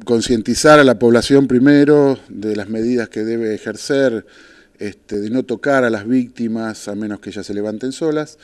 concientizar a la población primero de las medidas que debe ejercer, de no tocar a las víctimas a menos que ellas se levanten solas,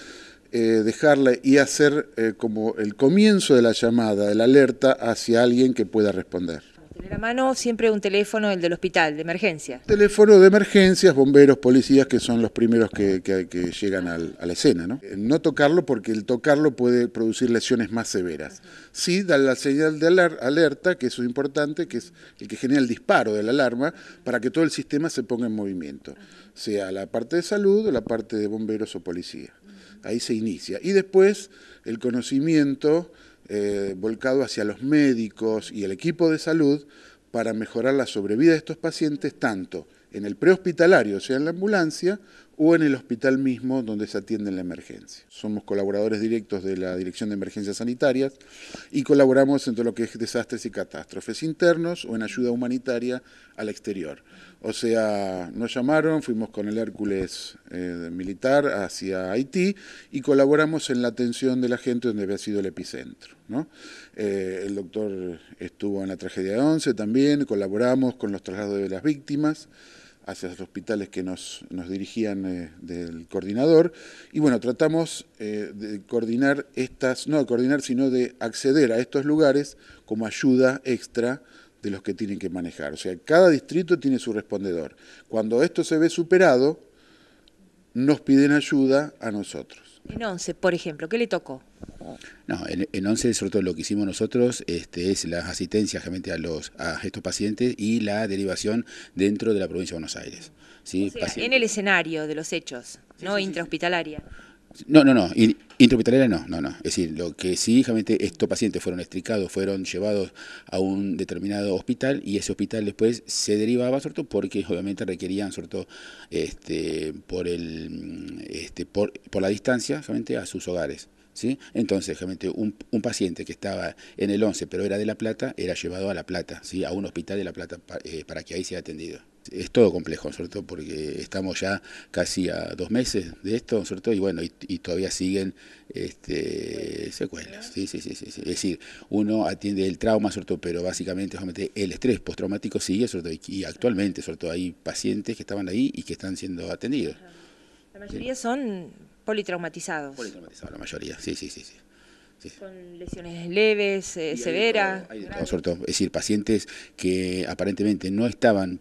dejarla y hacer como el comienzo de la llamada, de la alerta hacia alguien que pueda responder. Tener a mano siempre un teléfono, el del hospital, de emergencia. Teléfono de emergencias, bomberos, policías, que son los primeros que llegan a la escena, ¿no? No tocarlo porque el tocarlo puede producir lesiones más severas. Sí, da la señal de alerta, que eso es importante, que es el que genera el disparo de la alarma, para que todo el sistema se ponga en movimiento, sea la parte de salud o la parte de bomberos o policía. Ahí se inicia. Y después el conocimiento volcado hacia los médicos y el equipo de salud para mejorar la sobrevida de estos pacientes tanto en el prehospitalario, o sea en la ambulancia, o en el hospital mismo donde se atiende en la emergencia. Somos colaboradores directos de la Dirección de Emergencias Sanitarias y colaboramos en todo lo que es desastres y catástrofes internos o en ayuda humanitaria al exterior. O sea, nos llamaron, fuimos con el Hércules militar hacia Haití y colaboramos en la atención de la gente donde había sido el epicentro, ¿no? El doctor estuvo en la tragedia de Once también, colaboramos con los traslados de las víctimas hacia los hospitales que nos dirigían del coordinador. Y bueno, tratamos de coordinar no de coordinar, sino de acceder a estos lugares como ayuda extra de los que tienen que manejar. O sea, cada distrito tiene su respondedor. Cuando esto se ve superado, nos piden ayuda a nosotros. En Once, por ejemplo, ¿qué le tocó? No, en Once, sobre todo lo que hicimos nosotros es la asistencia realmente a estos pacientes y la derivación dentro de la provincia de Buenos Aires. ¿Sí? O sea, en el escenario de los hechos, sí, no sí, intrahospitalaria. No, intrahospitalaria no. Es decir, lo que sí, realmente estos pacientes fueron estricados, fueron llevados a un determinado hospital y ese hospital después se derivaba, sobre todo porque obviamente requerían, sobre todo, por la distancia, realmente a sus hogares. ¿Sí? Entonces, realmente un paciente que estaba en el 11 pero era de La Plata, era llevado a La Plata, ¿sí? A un hospital de La Plata para que ahí sea atendido. Es todo complejo, sobre todo porque estamos ya casi a 2 meses de esto, sobre todo, y bueno, y todavía siguen secuelas. Sí. Es decir, uno atiende el trauma, sobre todo, pero básicamente el estrés postraumático sigue, sobre todo, y actualmente, sobre todo, hay pacientes que estaban ahí y que están siendo atendidos. La mayoría son politraumatizados. Politraumatizados, la mayoría, sí. Con lesiones leves, severas. Sobre todo, es decir, pacientes que aparentemente no estaban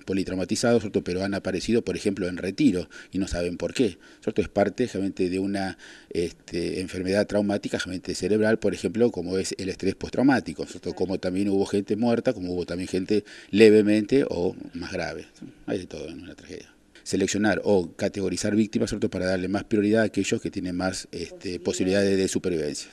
politraumatizados, sobre todo, pero han aparecido, por ejemplo, en retiro y no saben por qué. Sobre todo es parte realmente de una enfermedad traumática realmente cerebral, por ejemplo, como es el estrés postraumático, sobre todo, como también hubo gente muerta, como hubo también gente levemente o más grave. Hay de todo en una tragedia. Seleccionar o categorizar víctimas, sobre todo para darle más prioridad a aquellos que tienen más posibilidades de supervivencia.